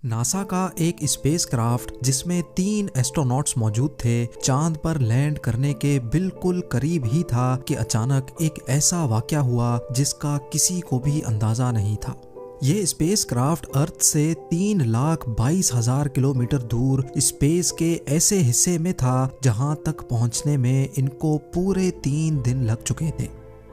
NASA का एक spacecraft जिसमें 3 एस्ट्रोनॉट्स मौजूद थे, चांद पर लैंड करने के बिल्कुल करीब ही था कि अचानक एक ऐसा वाकया हुआ जिसका किसी को भी अंदाजा नहीं था। ये स्पेसक्राफ्ट अर्थ से 3,22,000 किलोमीटर दूर स्पेस के ऐसे हिस्से में था जहां तक पहुंचने में इनको पूरे 3 दिन लग चुके थे।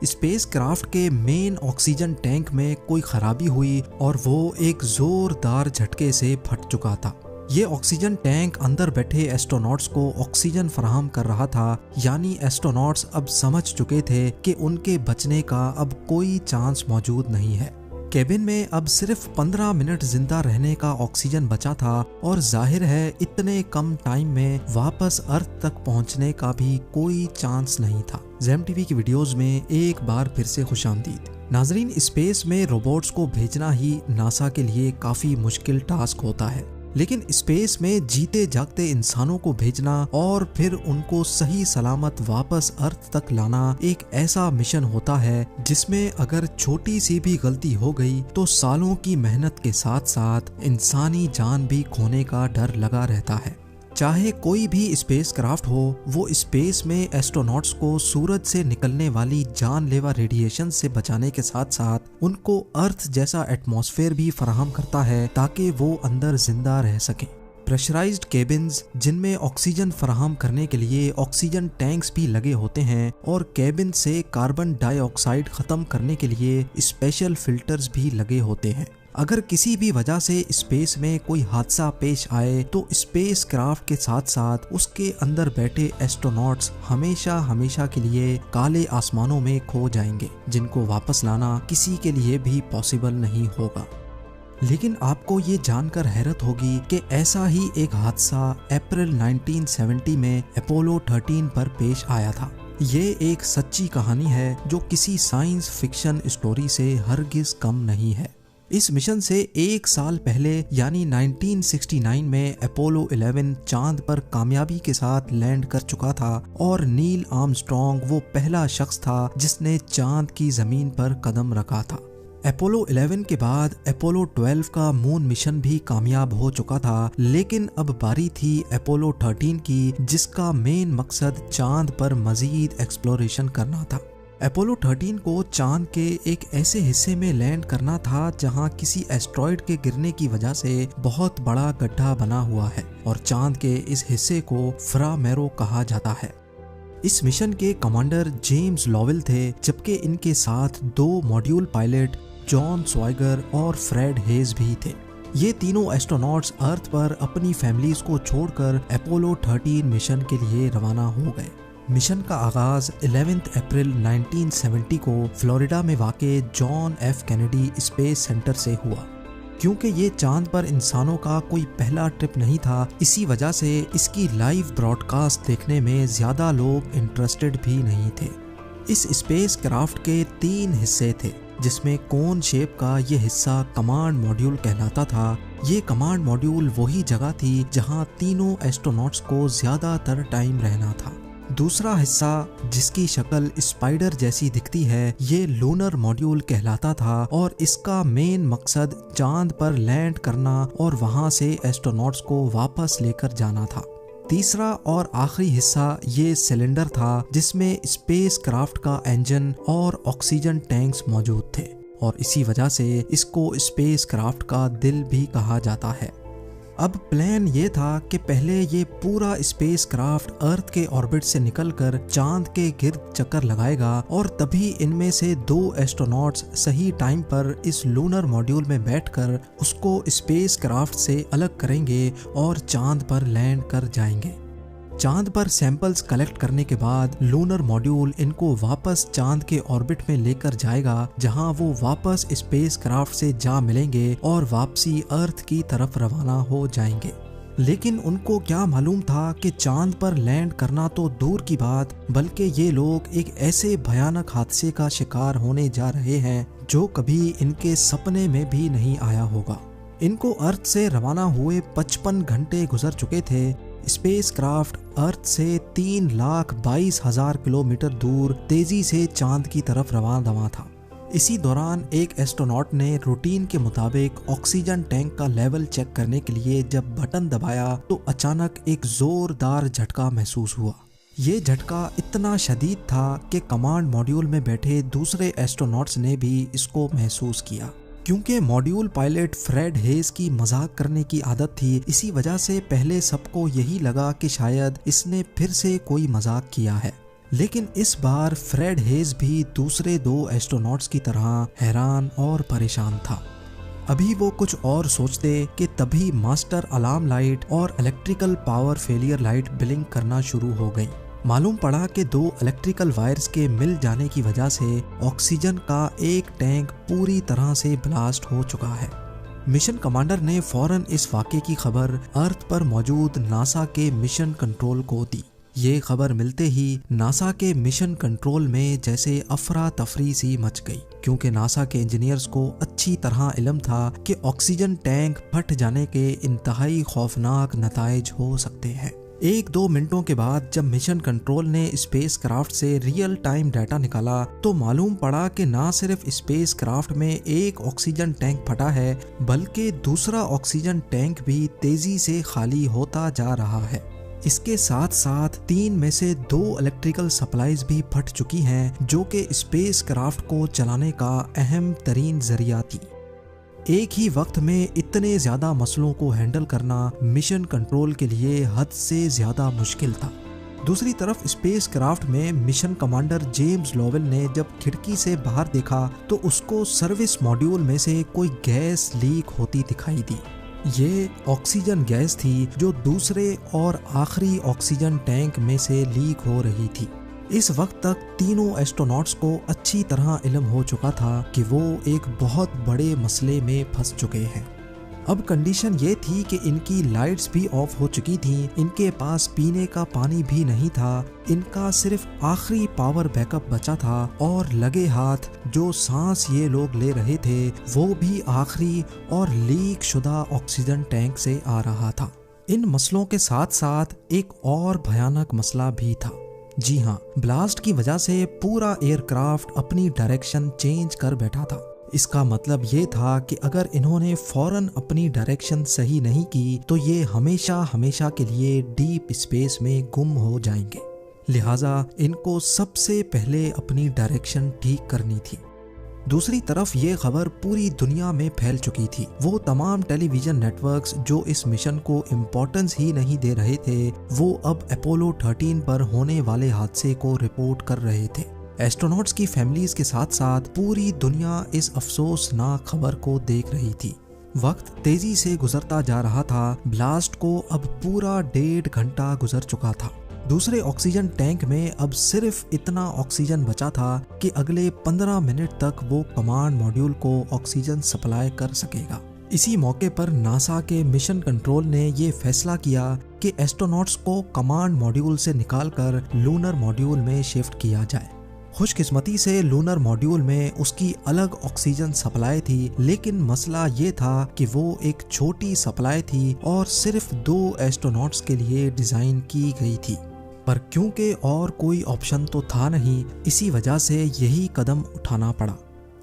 स्पेसक्राफ्ट के मेन ऑक्सीजन टैंक में कोई खराबी हुई और वो एक जोरदार झटके से फट चुका था। ये ऑक्सीजन टैंक अंदर बैठे एस्ट्रोनॉट्स को ऑक्सीजन फराहम कर रहा था, यानी एस्ट्रोनॉट्स अब समझ चुके थे कि उनके बचने का अब कोई चांस मौजूद नहीं है। केबिन में अब सिर्फ 15 मिनट जिंदा रहने का ऑक्सीजन बचा था और जाहिर है इतने कम टाइम में वापस अर्थ तक पहुंचने का भी कोई चांस नहीं था। ज़ेम टीवी की वीडियोस में एक बार फिर से खुशामदीद। नाजरीन, स्पेस में रोबोट्स को भेजना ही नासा के लिए काफी मुश्किल टास्क होता है, लेकिन स्पेस में जीते जागते इंसानों को भेजना और फिर उनको सही सलामत वापस अर्थ तक लाना एक ऐसा मिशन होता है जिसमें अगर छोटी सी भी गलती हो गई तो सालों की मेहनत के साथ साथ इंसानी जान भी खोने का डर लगा रहता है। चाहे कोई भी स्पेसक्राफ्ट हो, वो स्पेस में एस्ट्रोनॉट्स को सूरज से निकलने वाली जानलेवा रेडिएशन से बचाने के साथ साथ उनको अर्थ जैसा एटमॉस्फेयर भी फराहम करता है ताकि वो अंदर जिंदा रह सकें। प्रेशराइज्ड केबिन्स जिनमें ऑक्सीजन फराहम करने के लिए ऑक्सीजन टैंक्स भी लगे होते हैं और केबिन से कार्बन डाइऑक्साइड खत्म करने के लिए स्पेशल फिल्टर्स भी लगे होते हैं। अगर किसी भी वजह से स्पेस में कोई हादसा पेश आए तो स्पेस क्राफ्ट के साथ साथ उसके अंदर बैठे एस्ट्रोनॉट्स हमेशा हमेशा के लिए काले आसमानों में खो जाएंगे, जिनको वापस लाना किसी के लिए भी पॉसिबल नहीं होगा। लेकिन आपको ये जानकर हैरत होगी कि ऐसा ही एक हादसा अप्रैल 1970 में अपोलो 13 पर पेश आया था। ये एक सच्ची कहानी है जो किसी साइंस फिक्शन स्टोरी से हरगिज कम नहीं है। इस मिशन से 1 साल पहले यानी 1969 में अपोलो 11 चांद पर कामयाबी के साथ लैंड कर चुका था और नील आर्मस्ट्रॉन्ग वो पहला शख्स था जिसने चांद की जमीन पर कदम रखा था। अपोलो 11 के बाद अपोलो 12 का मून मिशन भी कामयाब हो चुका था, लेकिन अब बारी थी अपोलो 13 की, जिसका मेन मकसद चांद पर मजीद एक्सप्लोरेशन करना था। अपोलो 13 को चांद के एक ऐसे हिस्से में लैंड करना था जहां किसी एस्ट्रॉइड के गिरने की वजह से बहुत बड़ा गड्ढा बना हुआ है और चांद के इस हिस्से को फ्रा मैरो कहा जाता है। इस मिशन के कमांडर जेम्स लॉवेल थे, जबकि इनके साथ 2 मॉड्यूल पायलट जॉन स्वाइगर और फ्रेड हेज भी थे। ये तीनों एस्ट्रोनॉट्स अर्थ पर अपनी फैमिलीज को छोड़कर अपोलो 13 मिशन के लिए रवाना हो गए। मिशन का आगाज 11 अप्रैल 1970 को फ्लोरिडा में वाक़े John F Kennedy space centre से हुआ। क्योंकि ये चांद पर इंसानों का कोई पहला ट्रिप नहीं था, इसी वजह से इसकी लाइव ब्रॉडकास्ट देखने में ज़्यादा लोग इंटरेस्टेड भी नहीं थे। इस स्पेस क्राफ्ट के 3 हिस्से थे, जिसमें कोन शेप का ये हिस्सा कमांड मॉड्यूल कहलाता था। ये कमांड मॉड्यूल वही जगह थी जहां तीनों एस्ट्रोनॉट्स को ज़्यादातर टाइम रहना था। दूसरा हिस्सा, जिसकी शक्ल स्पाइडर जैसी दिखती है, ये लूनर मॉड्यूल कहलाता था और इसका मेन मकसद चांद पर लैंड करना और वहां से एस्ट्रोनॉट्स को वापस लेकर जाना था। तीसरा और आखिरी हिस्सा ये सिलेंडर था जिसमें स्पेस क्राफ्ट का इंजन और ऑक्सीजन टैंक्स मौजूद थे और इसी वजह से इसको स्पेस क्राफ्ट का दिल भी कहा जाता है। अब प्लान ये था कि पहले ये पूरा स्पेस क्राफ्ट अर्थ के ऑर्बिट से निकलकर चांद के गिर्द चक्कर लगाएगा और तभी इनमें से 2 एस्ट्रोनॉट्स सही टाइम पर इस लूनर मॉड्यूल में बैठकर उसको स्पेस क्राफ्ट से अलग करेंगे और चांद पर लैंड कर जाएंगे। चांद पर सैंपल्स कलेक्ट करने के बाद लूनर मॉड्यूल इनको वापस चांद के ऑर्बिट में लेकर जाएगा, जहां वो वापस स्पेस क्राफ्ट से जा मिलेंगे और वापसी अर्थ की तरफ रवाना हो जाएंगे। लेकिन उनको क्या मालूम था कि चांद पर लैंड करना तो दूर की बात, बल्कि ये लोग एक ऐसे भयानक हादसे का शिकार होने जा रहे हैं जो कभी इनके सपने में भी नहीं आया होगा। इनको अर्थ से रवाना हुए 55 घंटे गुजर चुके थे। स्पेसक्राफ्ट अर्थ से 3,22,000 किलोमीटर दूर तेजी से चांद की तरफ रवाना था। इसी दौरान एक एस्ट्रोनॉट ने रूटीन के मुताबिक ऑक्सीजन टैंक का लेवल चेक करने के लिए जब बटन दबाया तो अचानक एक जोरदार झटका महसूस हुआ। ये झटका इतना शदीद था कि कमांड मॉड्यूल में बैठे दूसरे एस्ट्रोनॉट्स ने भी इसको महसूस किया। क्योंकि मॉड्यूल पायलट फ्रेड हेज की मजाक करने की आदत थी, इसी वजह से पहले सबको यही लगा कि शायद इसने फिर से कोई मजाक किया है। लेकिन इस बार फ्रेड हेज भी दूसरे 2 एस्ट्रोनॉट्स की तरह हैरान और परेशान था। अभी वो कुछ और सोचते कि तभी मास्टर अलार्म लाइट और electrical power failure light blink करना शुरू हो गई। मालूम पड़ा कि 2 इलेक्ट्रिकल वायर्स के मिल जाने की वजह से ऑक्सीजन का एक टैंक पूरी तरह से ब्लास्ट हो चुका है। मिशन कमांडर ने फौरन इस वाक़े की खबर अर्थ पर मौजूद नासा के मिशन कंट्रोल को दी। ये खबर मिलते ही नासा के मिशन कंट्रोल में जैसे अफरा तफरी सी मच गई, क्योंकि नासा के इंजीनियर्स को अच्छी तरह इल्म था कि ऑक्सीजन टैंक फट जाने के इंतहाई खौफनाक नताइज हो सकते हैं। 1-2 मिनटों के बाद जब मिशन कंट्रोल ने स्पेस क्राफ्ट से रियल टाइम डाटा निकाला तो मालूम पड़ा कि ना सिर्फ स्पेस क्राफ्ट में एक ऑक्सीजन टैंक फटा है, बल्कि दूसरा ऑक्सीजन टैंक भी तेजी से खाली होता जा रहा है। इसके साथ साथ 3 में से 2 इलेक्ट्रिकल सप्लाईज भी फट चुकी हैं, जो कि स्पेस क्राफ्ट को चलाने का अहम तरीन जरिया थी। एक ही वक्त में इतने ज्यादा मसलों को हैंडल करना मिशन कंट्रोल के लिए हद से ज्यादा मुश्किल था। दूसरी तरफ स्पेस क्राफ्ट में मिशन कमांडर जेम्स लोवेल ने जब खिड़की से बाहर देखा तो उसको सर्विस मॉड्यूल में से कोई गैस लीक होती दिखाई दी। ये ऑक्सीजन गैस थी जो दूसरे और आखिरी ऑक्सीजन टैंक में से लीक हो रही थी। इस वक्त तक तीनों एस्ट्रोनॉट्स को अच्छी तरह इल्म हो चुका था कि वो एक बहुत बड़े मसले में फंस चुके हैं। अब कंडीशन ये थी कि इनकी लाइट्स भी ऑफ हो चुकी थीं, इनके पास पीने का पानी भी नहीं था, इनका सिर्फ आखिरी पावर बैकअप बचा था और लगे हाथ जो सांस ये लोग ले रहे थे वो भी आखिरी और लीक शुदा ऑक्सीजन टैंक से आ रहा था। इन मसलों के साथ साथ एक और भयानक मसला भी था। जी हाँ, ब्लास्ट की वजह से पूरा एयरक्राफ्ट अपनी डायरेक्शन चेंज कर बैठा था। इसका मतलब ये था कि अगर इन्होंने फौरन अपनी डायरेक्शन सही नहीं की तो ये हमेशा हमेशा के लिए डीप स्पेस में गुम हो जाएंगे। लिहाजा इनको सबसे पहले अपनी डायरेक्शन ठीक करनी थी। दूसरी तरफ ये खबर पूरी दुनिया में फैल चुकी थी। वो तमाम टेलीविजन नेटवर्क्स जो इस मिशन को इम्पोर्टेंस ही नहीं दे रहे थे, वो अब अपोलो 13 पर होने वाले हादसे को रिपोर्ट कर रहे थे। एस्ट्रोनॉट्स की फैमिलीज के साथ साथ पूरी दुनिया इस अफसोसनाक खबर को देख रही थी। वक्त तेजी से गुजरता जा रहा था। ब्लास्ट को अब पूरा 1.5 घंटा गुजर चुका था। दूसरे ऑक्सीजन टैंक में अब सिर्फ इतना ऑक्सीजन बचा था कि अगले 15 मिनट तक वो कमांड मॉड्यूल को ऑक्सीजन सप्लाई कर सकेगा। इसी मौके पर नासा के मिशन कंट्रोल ने ये फैसला किया कि एस्ट्रोनॉट्स को कमांड मॉड्यूल से निकालकर लूनर मॉड्यूल में शिफ्ट किया जाए। खुशकिस्मती से लूनर मॉड्यूल में उसकी अलग ऑक्सीजन सप्लाई थी, लेकिन मसला ये था कि वो एक छोटी सप्लाई थी और सिर्फ 2 एस्ट्रोनॉट्स के लिए डिजाइन की गई थी। पर क्योंकि और कोई ऑप्शन तो था नहीं, इसी वजह से यही कदम उठाना पड़ा।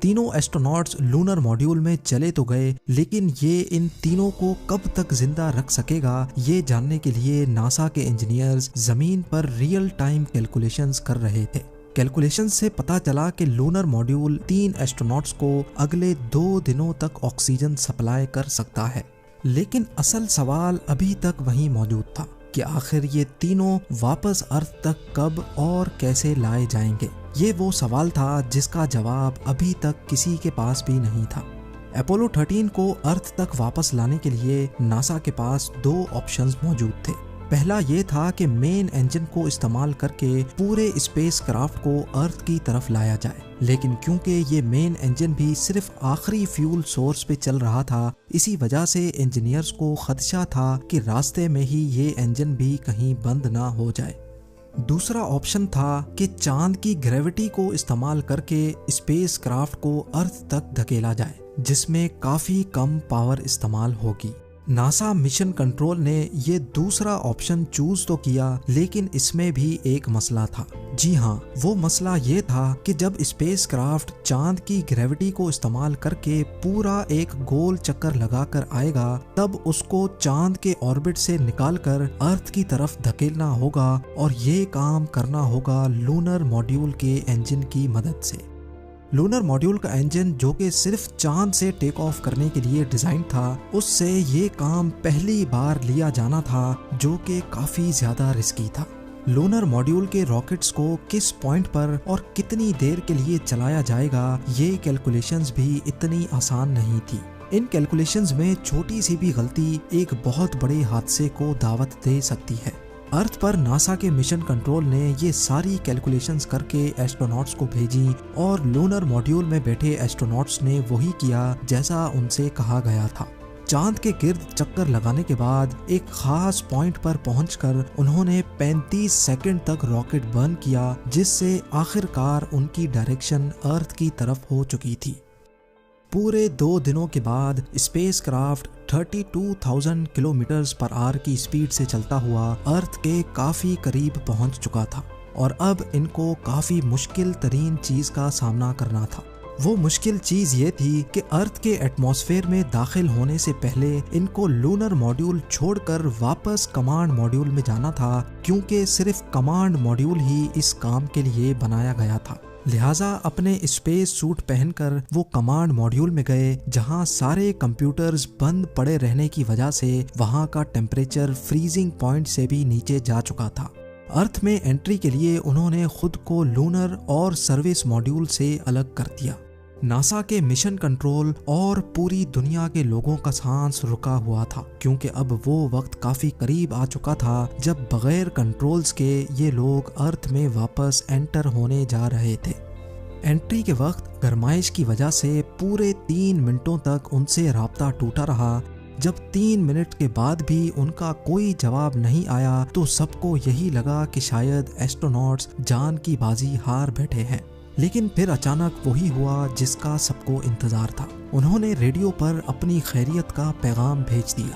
तीनों एस्ट्रोनॉट्स लूनर मॉड्यूल में चले तो गए, लेकिन ये इन तीनों को कब तक जिंदा रख सकेगा, ये जानने के लिए नासा के इंजीनियर्स जमीन पर रियल टाइम कैलकुलेशंस कर रहे थे। कैलकुलेशन से पता चला कि लूनर मॉड्यूल 3 एस्ट्रोनॉट्स को अगले 2 दिनों तक ऑक्सीजन सप्लाई कर सकता है। लेकिन असल सवाल अभी तक वहीं मौजूद था कि आखिर ये तीनों वापस अर्थ तक कब और कैसे लाए जाएंगे। ये वो सवाल था जिसका जवाब अभी तक किसी के पास भी नहीं था। अपोलो 13 को अर्थ तक वापस लाने के लिए नासा के पास 2 ऑप्शंस मौजूद थे। पहला ये था कि मेन इंजन को इस्तेमाल करके पूरे स्पेस क्राफ्ट को अर्थ की तरफ लाया जाए, लेकिन क्योंकि ये मेन इंजन भी सिर्फ आखिरी फ्यूल सोर्स पे चल रहा था, इसी वजह से इंजीनियर्स को खदशा था कि रास्ते में ही ये इंजन भी कहीं बंद ना हो जाए। दूसरा ऑप्शन था कि चांद की ग्रेविटी को इस्तेमाल करके स्पेस क्राफ्ट को अर्थ तक धकेला जाए, जिसमें काफी कम पावर इस्तेमाल होगी। नासा मिशन कंट्रोल ने ये दूसरा ऑप्शन चूज तो किया, लेकिन इसमें भी एक मसला था। जी हाँ, वो मसला ये था कि जब स्पेसक्राफ्ट चांद की ग्रेविटी को इस्तेमाल करके पूरा एक गोल चक्कर लगाकर आएगा, तब उसको चांद के ऑर्बिट से निकालकर अर्थ की तरफ धकेलना होगा, और ये काम करना होगा लूनर मॉड्यूल के इंजन की मदद से। लूनर मॉड्यूल का इंजन, जो कि सिर्फ चांद से टेक ऑफ करने के लिए डिजाइन था, उससे ये काम पहली बार लिया जाना था, जो कि काफी ज्यादा रिस्की था। लूनर मॉड्यूल के रॉकेट्स को किस पॉइंट पर और कितनी देर के लिए चलाया जाएगा, ये कैलकुलेशंस भी इतनी आसान नहीं थी। इन कैलकुलेशंस में छोटी सी भी गलती एक बहुत बड़े हादसे को दावत दे सकती है। अर्थ पर नासा के मिशन कंट्रोल ने ये सारी कैलकुलेशंस करके एस्ट्रोनॉट्स को भेजी, और लूनर मॉड्यूल में बैठे एस्ट्रोनॉट्स ने वही किया जैसा उनसे कहा गया था। चांद के गिर्द चक्कर लगाने के बाद एक खास पॉइंट पर पहुंचकर उन्होंने 35 सेकंड तक रॉकेट बर्न किया, जिससे आखिरकार उनकी डायरेक्शन अर्थ की तरफ हो चुकी थी। पूरे 2 दिनों के बाद स्पेसक्राफ्ट 32,000 किलोमीटर्स पर आवर की स्पीड से चलता हुआ अर्थ के काफी करीब पहुंच चुका था, और अब इनको काफी मुश्किल तरीन चीज का सामना करना था। वो मुश्किल चीज ये थी कि अर्थ के एटमॉस्फेयर में दाखिल होने से पहले इनको लूनर मॉड्यूल छोड़कर वापस कमांड मॉड्यूल में जाना था, क्योंकि सिर्फ कमांड मॉड्यूल ही इस काम के लिए बनाया गया था। लिहाजा अपने स्पेस सूट पहनकर वो कमांड मॉड्यूल में गए, जहां सारे कंप्यूटर्स बंद पड़े रहने की वजह से वहां का टेम्परेचर फ्रीजिंग पॉइंट से भी नीचे जा चुका था। अर्थ में एंट्री के लिए उन्होंने खुद को लूनर और सर्विस मॉड्यूल से अलग कर दिया। नासा के मिशन कंट्रोल और पूरी दुनिया के लोगों का सांस रुका हुआ था, क्योंकि अब वो वक्त काफी करीब आ चुका था जब बगैर कंट्रोल्स के ये लोग अर्थ में वापस एंटर होने जा रहे थे। एंट्री के वक्त गरमाइश की वजह से पूरे 3 मिनटों तक उनसे राब्ता टूटा रहा। जब 3 मिनट के बाद भी उनका कोई जवाब नहीं आया, तो सबको यही लगा कि शायद एस्ट्रोनॉट्स जान की बाजी हार बैठे हैं। लेकिन फिर अचानक वही हुआ जिसका सबको इंतजार था। उन्होंने रेडियो पर अपनी खैरियत का पैगाम भेज दिया।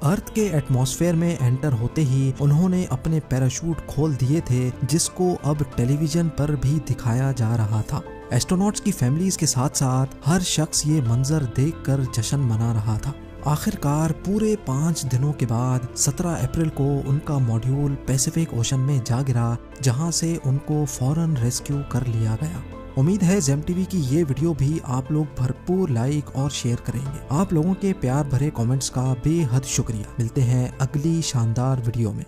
अर्थ के एटमॉस्फेयर में एंटर होते ही उन्होंने अपने पैराशूट खोल दिए थे, जिसको अब टेलीविजन पर भी दिखाया जा रहा था। एस्ट्रोनॉट्स की फैमिलीज के साथ साथ हर शख्स ये मंजर देखकर जश्न मना रहा था। आखिरकार पूरे 5 दिनों के बाद 17 अप्रैल को उनका मॉड्यूल पैसिफिक ओशन में जा गिरा, जहां से उनको फौरन रेस्क्यू कर लिया गया। उम्मीद है जेम टीवी की ये वीडियो भी आप लोग भरपूर लाइक और शेयर करेंगे। आप लोगों के प्यार भरे कमेंट्स का बेहद शुक्रिया। मिलते हैं अगली शानदार वीडियो में।